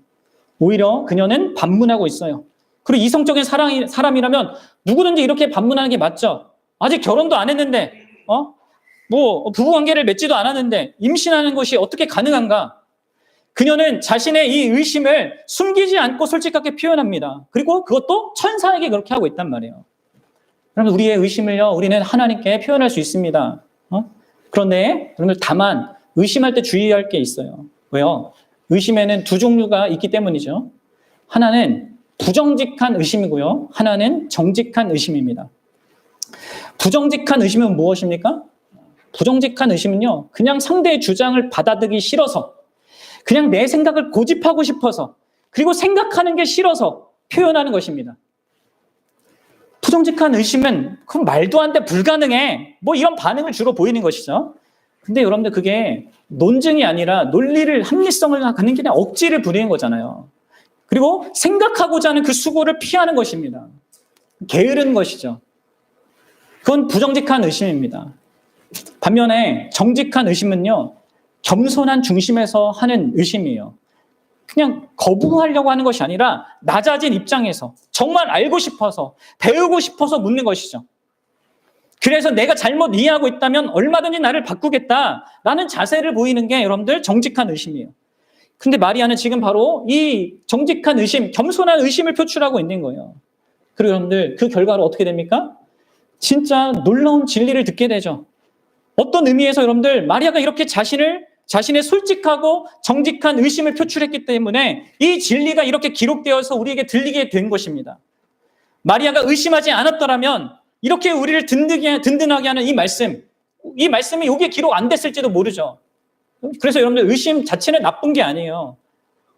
오히려 그녀는 반문하고 있어요. 그리고 이성적인 사람이라면 누구든지 이렇게 반문하는 게 맞죠. 아직 결혼도 안 했는데 부부관계를 맺지도 않았는데 임신하는 것이 어떻게 가능한가? 그녀는 자신의 이 의심을 숨기지 않고 솔직하게 표현합니다. 그리고 그것도 천사에게 그렇게 하고 있단 말이에요. 그러면 우리의 의심을요, 우리는 하나님께 표현할 수 있습니다. 그런데 여러분들 다만 의심할 때 주의할 게 있어요. 왜요? 의심에는 두 종류가 있기 때문이죠. 하나는 부정직한 의심이고요. 하나는 정직한 의심입니다. 부정직한 의심은 무엇입니까? 부정직한 의심은요, 그냥 상대의 주장을 받아들이기 싫어서, 그냥 내 생각을 고집하고 싶어서, 그리고 생각하는 게 싫어서 표현하는 것입니다. 부정직한 의심은 그럼 말도 안 돼, 불가능해, 이런 반응을 주로 보이는 것이죠. 근데 여러분들 그게 논증이 아니라 논리를, 합리성을 갖는 게 아니라 억지를 부리는 거잖아요. 그리고 생각하고자 하는 그 수고를 피하는 것입니다. 게으른 것이죠. 그건 부정직한 의심입니다. 반면에 정직한 의심은요, 겸손한 중심에서 하는 의심이에요. 그냥 거부하려고 하는 것이 아니라 낮아진 입장에서 정말 알고 싶어서, 배우고 싶어서 묻는 것이죠. 그래서 내가 잘못 이해하고 있다면 얼마든지 나를 바꾸겠다라는 자세를 보이는 게 여러분들 정직한 의심이에요. 근데 마리아는 지금 바로 이 정직한 의심, 겸손한 의심을 표출하고 있는 거예요. 그리고 여러분들 그 결과로 어떻게 됩니까? 진짜 놀라운 진리를 듣게 되죠. 어떤 의미에서 여러분들 마리아가 이렇게 자신의 솔직하고 정직한 의심을 표출했기 때문에 이 진리가 이렇게 기록되어서 우리에게 들리게 된 것입니다. 마리아가 의심하지 않았더라면 이렇게 우리를 든든하게 하는 이 말씀이 여기에 기록 안 됐을지도 모르죠. 그래서 여러분들 의심 자체는 나쁜 게 아니에요.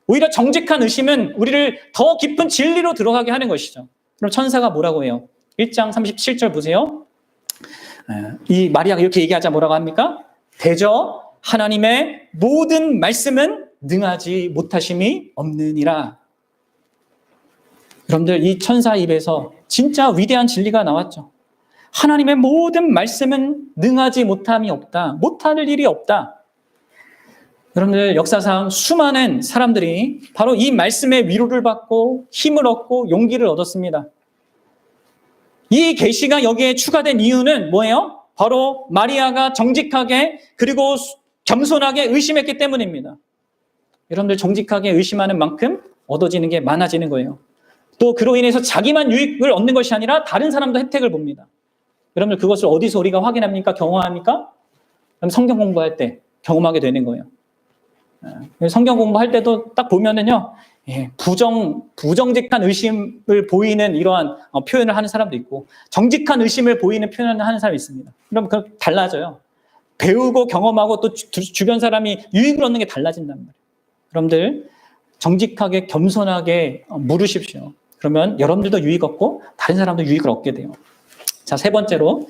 오히려 정직한 의심은 우리를 더 깊은 진리로 들어가게 하는 것이죠. 그럼 천사가 뭐라고 해요? 1장 37절 보세요. 이 마리아가 이렇게 얘기하자 뭐라고 합니까? 대저 하나님의 모든 말씀은 능하지 못하심이 없느니라. 여러분들 이 천사 입에서 진짜 위대한 진리가 나왔죠. 하나님의 모든 말씀은 능하지 못함이 없다. 못할 일이 없다. 여러분들 역사상 수많은 사람들이 바로 이 말씀의 위로를 받고 힘을 얻고 용기를 얻었습니다. 이 계시가 여기에 추가된 이유는 뭐예요? 바로 마리아가 정직하게 그리고 겸손하게 의심했기 때문입니다. 여러분들 정직하게 의심하는 만큼 얻어지는 게 많아지는 거예요. 또 그로 인해서 자기만 유익을 얻는 것이 아니라 다른 사람도 혜택을 봅니다. 여러분들 그것을 어디서 우리가 확인합니까? 경험합니까? 그럼 성경 공부할 때 경험하게 되는 거예요. 성경 공부할 때도 딱 보면은요, 부정직한 의심을 보이는 이러한 표현을 하는 사람도 있고, 정직한 의심을 보이는 표현을 하는 사람이 있습니다. 그럼 그 달라져요. 배우고 경험하고 또 주변 사람이 유익을 얻는 게 달라진단 말이에요. 여러분들 정직하게 겸손하게 물으십시오. 그러면 여러분들도 유익 얻고 다른 사람도 유익을 얻게 돼요. 자, 세 번째로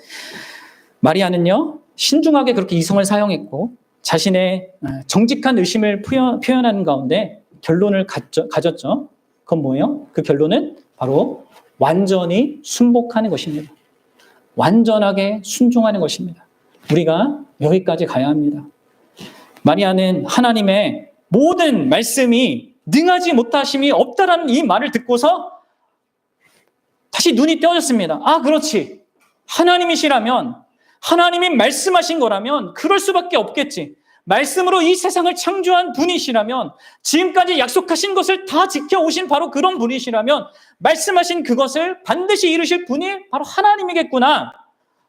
마리아는요, 신중하게 그렇게 이성을 사용했고 자신의 정직한 의심을 표현하는 가운데 결론을 가졌죠. 그건 뭐예요? 그 결론은 바로 완전히 순복하는 것입니다. 완전하게 순종하는 것입니다. 우리가 여기까지 가야 합니다. 마리아는 하나님의 모든 말씀이 능하지 못하심이 없다라는 이 말을 듣고서 다시 눈이 떼어졌습니다. 아, 그렇지. 하나님이시라면, 하나님이 말씀하신 거라면 그럴 수밖에 없겠지. 말씀으로 이 세상을 창조한 분이시라면, 지금까지 약속하신 것을 다 지켜오신 바로 그런 분이시라면 말씀하신 그것을 반드시 이루실 분이 바로 하나님이겠구나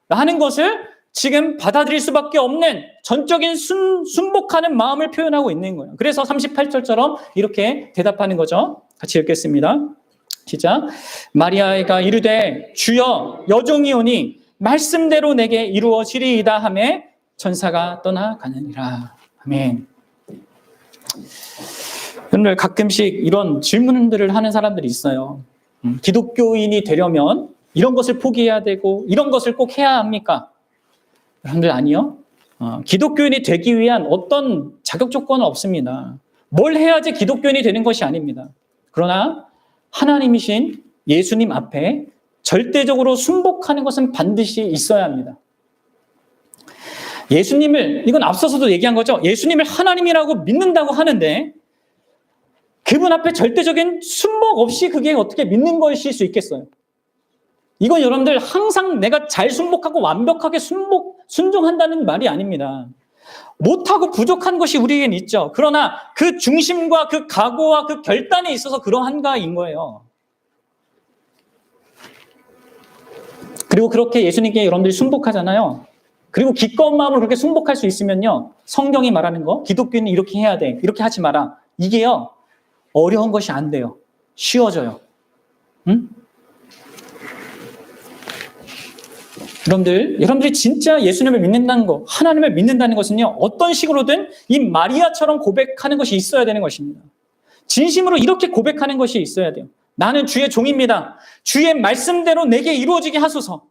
하는 것을 지금 받아들일 수밖에 없는 전적인 순복하는 마음을 표현하고 있는 거예요. 그래서 38절처럼 이렇게 대답하는 거죠. 같이 읽겠습니다. 시작. 마리아가 이르되 주여, 여종이오니 말씀대로 내게 이루어지리이다 하매 천사가 떠나가느니라. 아멘. 여러분들 가끔씩 이런 질문들을 하는 사람들이 있어요. 기독교인이 되려면 이런 것을 포기해야 되고 이런 것을 꼭 해야 합니까? 여러분들 아니요. 기독교인이 되기 위한 어떤 자격 조건은 없습니다. 뭘 해야지 기독교인이 되는 것이 아닙니다. 그러나 하나님이신 예수님 앞에 절대적으로 순복하는 것은 반드시 있어야 합니다. 예수님을, 이건 앞서서도 얘기한 거죠. 예수님을 하나님이라고 믿는다고 하는데 그분 앞에 절대적인 순복 없이 그게 어떻게 믿는 것일 수 있겠어요? 이건 여러분들 항상 내가 잘 순복하고 완벽하게 순종한다는 말이 아닙니다. 못하고 부족한 것이 우리에겐 있죠. 그러나 그 중심과 그 각오와 그 결단에 있어서 그러한가인 거예요. 그리고 그렇게 예수님께 여러분들이 순복하잖아요. 그리고 기꺼운 마음으로 그렇게 순복할 수 있으면요. 성경이 말하는 거, 기독교인은 이렇게 해야 돼. 이렇게 하지 마라. 이게요. 어려운 것이 안 돼요. 쉬워져요. 응? 여러분들이 진짜 예수님을 믿는다는 거, 하나님을 믿는다는 것은요, 어떤 식으로든 이 마리아처럼 고백하는 것이 있어야 되는 것입니다. 진심으로 이렇게 고백하는 것이 있어야 돼요. 나는 주의 종입니다. 주의 말씀대로 내게 이루어지게 하소서.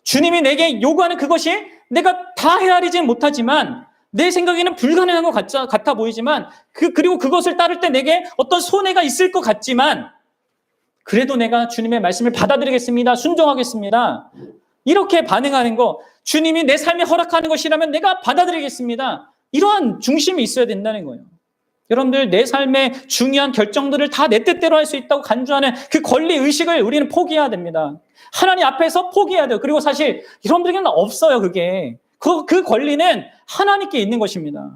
주님이 내게 요구하는 그것이 내가 다 헤아리지는 못하지만 내 생각에는 불가능한 것 같아 보이지만 그리고 그것을 따를 때 내게 어떤 손해가 있을 것 같지만 그래도 내가 주님의 말씀을 받아들이겠습니다. 순종하겠습니다. 이렇게 반응하는 거, 주님이 내 삶에 허락하는 것이라면 내가 받아들이겠습니다. 이러한 중심이 있어야 된다는 거예요. 여러분들 내 삶의 중요한 결정들을 다 내 뜻대로 할 수 있다고 간주하는 그 권리의식을 우리는 포기해야 됩니다. 하나님 앞에서 포기해야 돼요. 그리고 사실 여러분들에게는 없어요. 그게. 그 권리는 하나님께 있는 것입니다.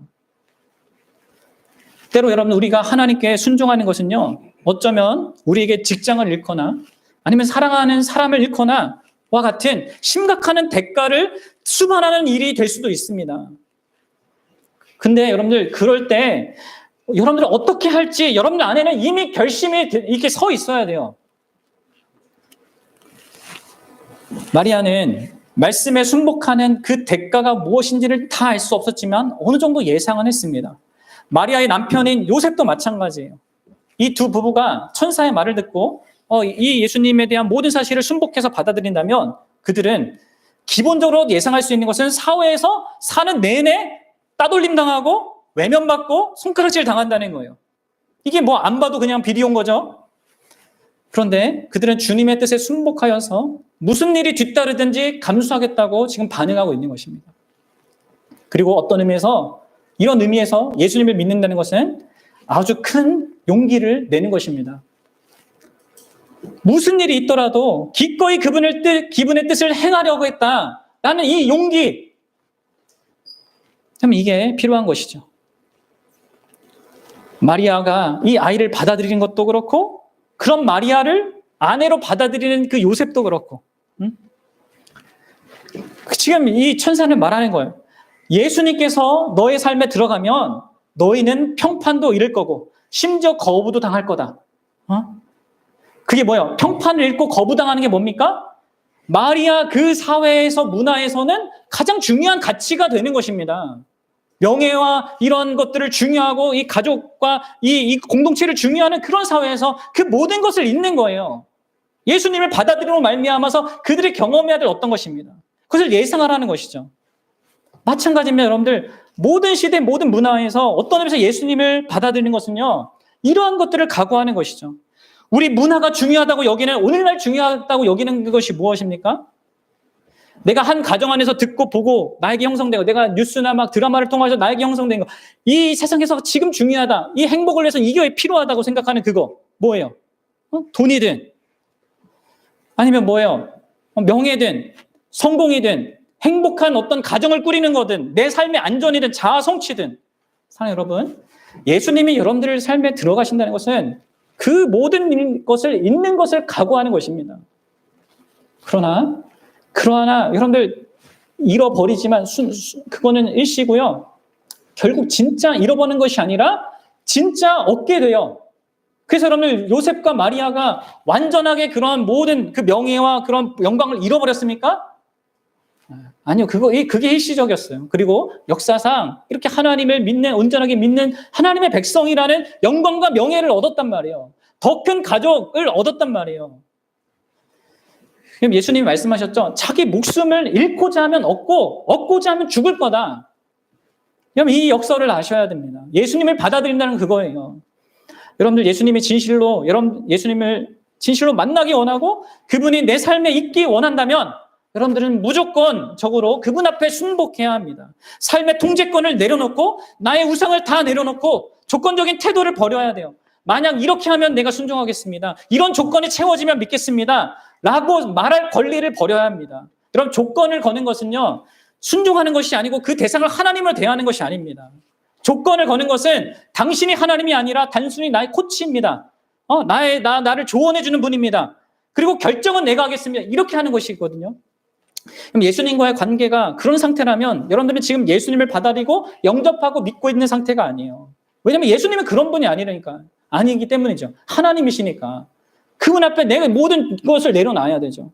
때로 여러분 우리가 하나님께 순종하는 것은요. 어쩌면 우리에게 직장을 잃거나 아니면 사랑하는 사람을 잃거나 와 같은 심각한 대가를 수반하는 일이 될 수도 있습니다. 근데 여러분들 그럴 때 여러분들이 어떻게 할지 여러분들 안에는 이미 결심이 이렇게 서 있어야 돼요. 마리아는 말씀에 순복하는 그 대가가 무엇인지를 다 알 수 없었지만 어느 정도 예상은 했습니다. 마리아의 남편인 요셉도 마찬가지예요. 이 두 부부가 천사의 말을 듣고 이 예수님에 대한 모든 사실을 순복해서 받아들인다면 그들은 기본적으로 예상할 수 있는 것은 사회에서 사는 내내 따돌림 당하고 외면받고 손가락질 당한다는 거예요. 이게 뭐 안 봐도 그냥 비디오인 거죠. 그런데 그들은 주님의 뜻에 순복하여서 무슨 일이 뒤따르든지 감수하겠다고 지금 반응하고 있는 것입니다. 그리고 어떤 의미에서 이런 의미에서 예수님을 믿는다는 것은 아주 큰 용기를 내는 것입니다. 무슨 일이 있더라도 기꺼이 그분의 뜻을 행하려고 했다라는 이 용기, 참 이게 필요한 것이죠. 마리아가 이 아이를 받아들이는 것도 그렇고 그런 마리아를 아내로 받아들이는 그 요셉도 그렇고 지금 이 천사는 말하는 거예요. 예수님께서 너의 삶에 들어가면 너희는 평판도 잃을 거고 심지어 거부도 당할 거다. 그게 뭐예요? 평판을 잃고 거부당하는 게 뭡니까? 마리아 그 사회에서 문화에서는 가장 중요한 가치가 되는 것입니다. 명예와 이런 것들을 중요하고 이 가족과 이 공동체를 중요하는 그런 사회에서 그 모든 것을 잃는 거예요. 예수님을 받아들이고 말미암아서 그들이 경험해야 될 어떤 것입니다. 그것을 예상하라는 것이죠. 마찬가지입니다. 여러분들 모든 시대 모든 문화에서 어떤 의미에서 예수님을 받아들이는 것은요. 이러한 것들을 각오하는 것이죠. 우리 문화가 중요하다고 여기는 오늘날 중요하다고 여기는 그것이 무엇입니까? 내가 한 가정 안에서 듣고 보고 나에게 형성되고 내가 뉴스나 막 드라마를 통해서 나에게 형성된 거, 이 세상에서 지금 중요하다, 이 행복을 위해서 이게 필요하다고 생각하는 그거 뭐예요? 돈이든 아니면 뭐예요? 명예든 성공이든 행복한 어떤 가정을 꾸리는 거든 내 삶의 안전이든 자아 성취든. 사랑하는 여러분, 예수님이 여러분들의 삶에 들어가신다는 것은 그 모든 것을 잃는 것을 각오하는 것입니다. 그러나 여러분들 잃어버리지만 그거는 일시고요. 결국 진짜 잃어버리는 것이 아니라 진짜 얻게 돼요. 그래서 여러분들 요셉과 마리아가 완전하게 그런 모든 그 명예와 그런 영광을 잃어버렸습니까? 아니요, 그게 일시적이었어요. 그리고 역사상 이렇게 하나님을 믿는, 온전하게 믿는 하나님의 백성이라는 영광과 명예를 얻었단 말이에요. 더 큰 가족을 얻었단 말이에요. 예수님이 말씀하셨죠. 자기 목숨을 잃고자 하면 얻고자 하면 죽을 거다. 여러분, 이 역사를 아셔야 됩니다. 예수님을 받아들인다는 그거예요. 여러분들 예수님을 진실로 만나기 원하고 그분이 내 삶에 있기 원한다면 여러분들은 무조건적으로 그분 앞에 순복해야 합니다. 삶의 통제권을 내려놓고 나의 우상을 다 내려놓고 조건적인 태도를 버려야 돼요. 만약 이렇게 하면 내가 순종하겠습니다. 이런 조건이 채워지면 믿겠습니다. 라고 말할 권리를 버려야 합니다. 그럼 조건을 거는 것은요, 순종하는 것이 아니고 그 대상을 하나님으로 대하는 것이 아닙니다. 조건을 거는 것은 당신이 하나님이 아니라 단순히 나의 코치입니다. 나를 조언해주는 분입니다. 그리고 결정은 내가 하겠습니다. 이렇게 하는 것이 있거든요. 그럼 예수님과의 관계가 그런 상태라면 여러분들은 지금 예수님을 받아들이고 영접하고 믿고 있는 상태가 아니에요. 왜냐하면 예수님은 그런 분이 아니라니까. 아니기 때문이죠. 하나님이시니까. 그분 앞에 내가 모든 것을 내려놔야 되죠.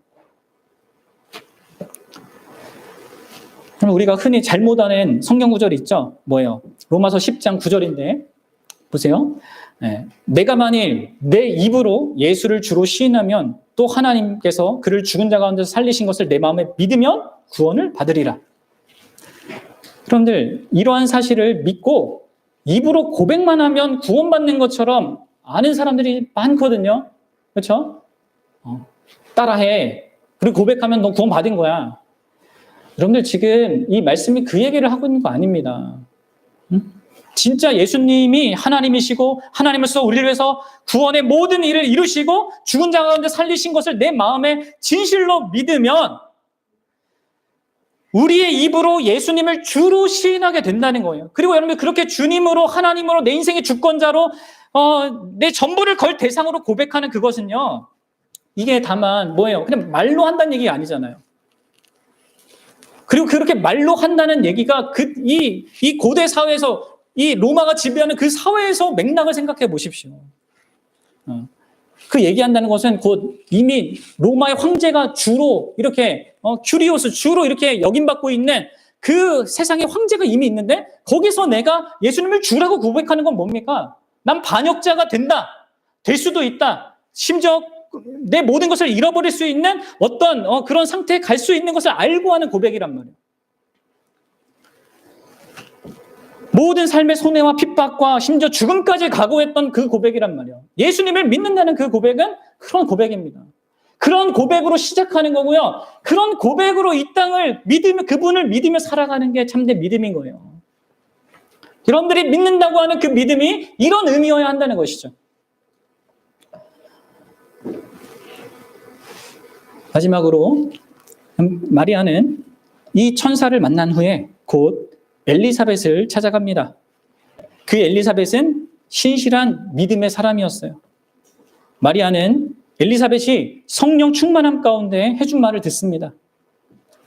그럼 우리가 흔히 잘못하는 성경 구절이 있죠. 뭐예요? 로마서 10장 9절인데 보세요. 내가 만일 내 입으로 예수를 주로 시인하면 또 하나님께서 그를 죽은 자 가운데서 살리신 것을 내 마음에 믿으면 구원을 받으리라. 그런데 이러한 사실을 믿고 입으로 고백만 하면 구원받는 것처럼 아는 사람들이 많거든요. 그렇죠? 따라해. 그리고 고백하면 너 구원받은 거야. 여러분들 지금 이 말씀이 그 얘기를 하고 있는 거 아닙니다. 진짜 예수님이 하나님이시고 하나님으로서 우리를 위해서 구원의 모든 일을 이루시고 죽은 자 가운데 살리신 것을 내 마음에 진실로 믿으면 우리의 입으로 예수님을 주로 시인하게 된다는 거예요. 그리고 여러분 그렇게 주님으로 하나님으로 내 인생의 주권자로 내 전부를 걸 대상으로 고백하는 그것은요. 이게 다만 뭐예요? 그냥 말로 한다는 얘기가 아니잖아요. 그리고 그렇게 말로 한다는 얘기가 이 고대 사회에서 이 로마가 지배하는 그 사회에서 맥락을 생각해 보십시오. 그 얘기한다는 것은 곧 이미 로마의 황제가 주로 이렇게 큐리오스 주로 이렇게 역임받고 있는 그 세상의 황제가 이미 있는데 거기서 내가 예수님을 주라고 고백하는 건 뭡니까? 난 반역자가 될 수도 있다. 심지어 내 모든 것을 잃어버릴 수 있는 어떤 그런 상태에 갈 수 있는 것을 알고 하는 고백이란 말이에요. 모든 삶의 손해와 핍박과 심지어 죽음까지 각오했던 그 고백이란 말이에요. 예수님을 믿는다는 그 고백은 그런 고백입니다. 그런 고백으로 시작하는 거고요. 그런 고백으로 이 땅을 믿으며 그분을 믿으며 살아가는 게 참된 믿음인 거예요. 여러분들이 믿는다고 하는 그 믿음이 이런 의미여야 한다는 것이죠. 마지막으로 마리아는 이 천사를 만난 후에 곧 엘리사벳을 찾아갑니다. 그 엘리사벳은 신실한 믿음의 사람이었어요. 마리아는 엘리사벳이 성령 충만함 가운데 해준 말을 듣습니다.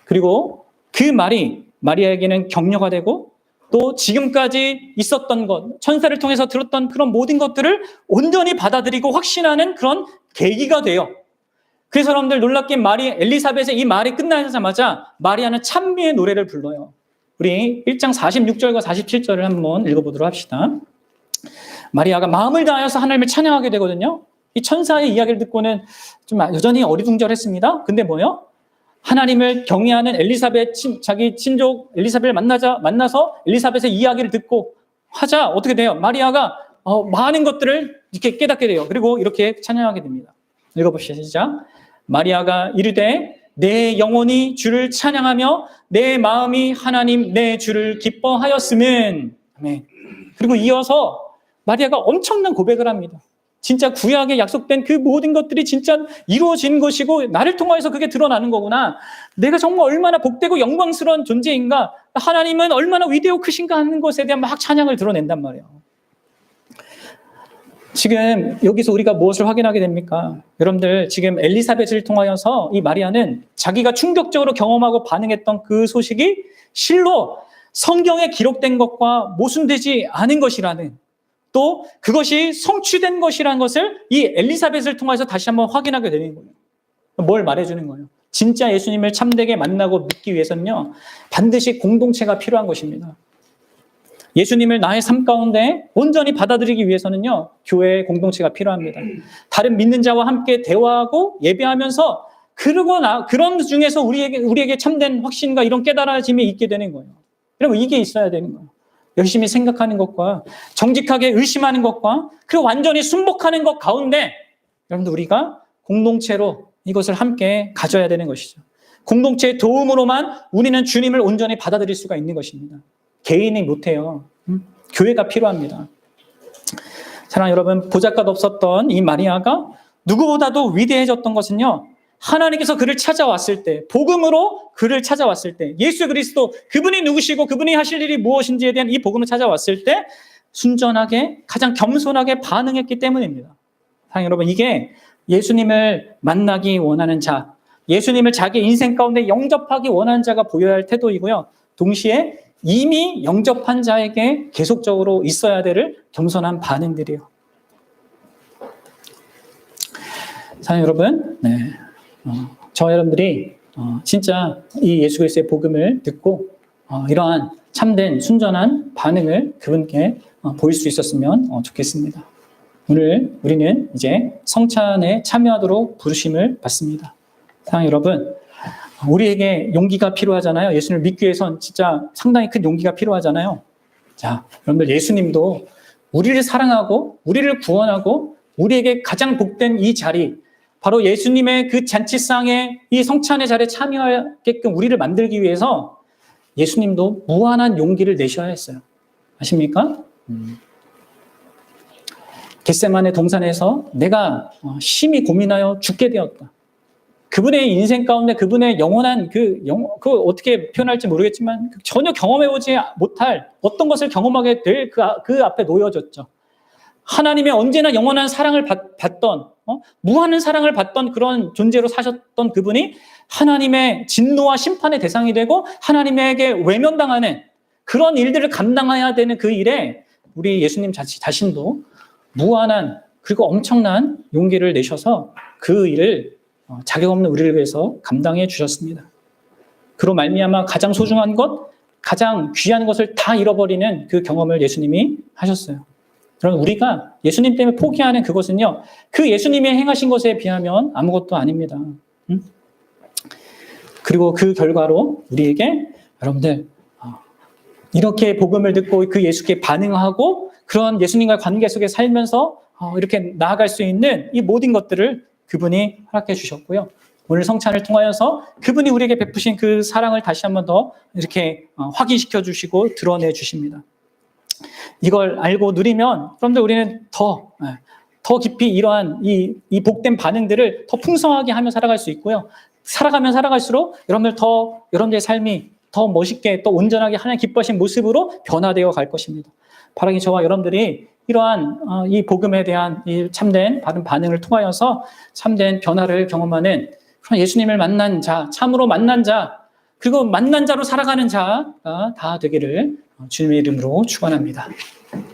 그리고 그 말이 마리아에게는 격려가 되고 또 지금까지 있었던 것, 천사를 통해서 들었던 그런 모든 것들을 온전히 받아들이고 확신하는 그런 계기가 돼요. 그래서 여러분들 놀랍게 엘리사벳의 이 말이 끝나자마자 마리아는 찬미의 노래를 불러요. 우리 1장 46절과 47절을 한번 읽어보도록 합시다. 마리아가 마음을 다하여서 하나님을 찬양하게 되거든요. 이 천사의 이야기를 듣고는 좀 여전히 어리둥절했습니다. 근데 뭐요? 하나님을 경외하는 자기 친족 엘리사벳을 만나서 엘리사벳의 이야기를 듣고 하자 어떻게 돼요? 마리아가 많은 것들을 이렇게 깨닫게 돼요. 그리고 이렇게 찬양하게 됩니다. 읽어봅시다. 시작. 마리아가 이르되 내 영혼이 주를 찬양하며 내 마음이 하나님 내 주를 기뻐하였음은. 아멘. 그리고 이어서 마리아가 엄청난 고백을 합니다. 진짜 구약에 약속된 그 모든 것들이 진짜 이루어진 것이고 나를 통하여서 그게 드러나는 거구나. 내가 정말 얼마나 복되고 영광스러운 존재인가. 하나님은 얼마나 위대하고 크신가 하는 것에 대한 막 찬양을 드러낸단 말이에요. 지금 여기서 우리가 무엇을 확인하게 됩니까? 여러분들 지금 엘리사벳을 통하여서 이 마리아는 자기가 충격적으로 경험하고 반응했던 그 소식이 실로 성경에 기록된 것과 모순되지 않은 것이라는, 또 그것이 성취된 것이라는 것을 이 엘리사벳을 통해서 다시 한번 확인하게 되는 거예요. 뭘 말해주는 거예요? 진짜 예수님을 참되게 만나고 믿기 위해서는요, 반드시 공동체가 필요한 것입니다. 예수님을 나의 삶 가운데 온전히 받아들이기 위해서는요, 교회의 공동체가 필요합니다. 다른 믿는 자와 함께 대화하고 예배하면서 그런 중에서 우리에게 참된 확신과 이런 깨달아짐이 있게 되는 거예요. 여러분, 이게 있어야 되는 거예요. 열심히 생각하는 것과 정직하게 의심하는 것과 그리고 완전히 순복하는 것 가운데 여러분들 우리가 공동체로 이것을 함께 가져야 되는 것이죠. 공동체의 도움으로만 우리는 주님을 온전히 받아들일 수가 있는 것입니다. 개인이 못해요. 교회가 필요합니다. 사랑하는 여러분, 보잘것 없었던 이 마리아가 누구보다도 위대해졌던 것은요, 하나님께서 그를 찾아왔을 때, 복음으로 그를 찾아왔을 때, 예수 그리스도 그분이 누구시고 그분이 하실 일이 무엇인지에 대한 이 복음을 찾아왔을 때 순전하게, 가장 겸손하게 반응했기 때문입니다. 사랑하는 여러분, 이게 예수님을 만나기 원하는 자, 예수님을 자기 인생 가운데 영접하기 원하는 자가 보여야 할 태도이고요. 동시에 이미 영접한 자에게 계속적으로 있어야 될 겸손한 반응들이요. 사랑하는 여러분, 저 여러분들이 진짜 이 예수 그리스도의 복음을 듣고 이러한 참된 순전한 반응을 그분께 보일 수 있었으면 좋겠습니다. 오늘 우리는 이제 성찬에 참여하도록 부르심을 받습니다. 사랑하는 여러분, 우리에게 용기가 필요하잖아요. 예수님을 믿기 위해선 진짜 상당히 큰 용기가 필요하잖아요. 자, 여러분들, 예수님도 우리를 사랑하고 우리를 구원하고 우리에게 가장 복된 이 자리, 바로 예수님의 그 잔치상에 이 성찬의 자리에 참여하게끔 우리를 만들기 위해서 예수님도 무한한 용기를 내셔야 했어요. 아십니까? 겟세마네 동산에서 내가 심히 고민하여 죽게 되었다. 그분의 인생 가운데 그분의 영원한 그 어떻게 표현할지 모르겠지만 전혀 경험해보지 못할 어떤 것을 경험하게 될 그 앞에 놓여졌죠. 하나님의 언제나 영원한 사랑을 받던, 무한한 사랑을 받던 그런 존재로 사셨던 그분이 하나님의 진노와 심판의 대상이 되고 하나님에게 외면당하는 그런 일들을 감당해야 되는 그 일에 우리 예수님 자신도 무한한 그리고 엄청난 용기를 내셔서 그 일을 자격 없는 우리를 위해서 감당해 주셨습니다. 그로 말미암아 가장 소중한 것, 가장 귀한 것을 다 잃어버리는 그 경험을 예수님이 하셨어요. 그럼 우리가 예수님 때문에 포기하는 그것은요, 그 예수님이 행하신 것에 비하면 아무것도 아닙니다. 그리고 그 결과로 우리에게 여러분들 이렇게 복음을 듣고 그 예수께 반응하고 그런 예수님과의 관계 속에 살면서 이렇게 나아갈 수 있는 이 모든 것들을 그분이 허락해 주셨고요. 오늘 성찬을 통하여서 그분이 우리에게 베푸신 그 사랑을 다시 한번 더 이렇게 확인시켜 주시고 드러내 주십니다. 이걸 알고 누리면 여러분들 우리는 더 깊이 이러한 이 복된 반응들을 더 풍성하게 하며 살아갈 수 있고요. 살아가면 살아갈수록 여러분들의 삶이 더 멋있게 또 온전하게 하나님 기뻐하신 모습으로 변화되어 갈 것입니다. 바라기 저와 여러분들이 이러한 이 복음에 대한 이 참된 바른 반응을 통하여서 참된 변화를 경험하는 그런 예수님을 만난 자, 참으로 만난 자, 그리고 만난 자로 살아가는 자가 다 되기를 주님의 이름으로 축원합니다.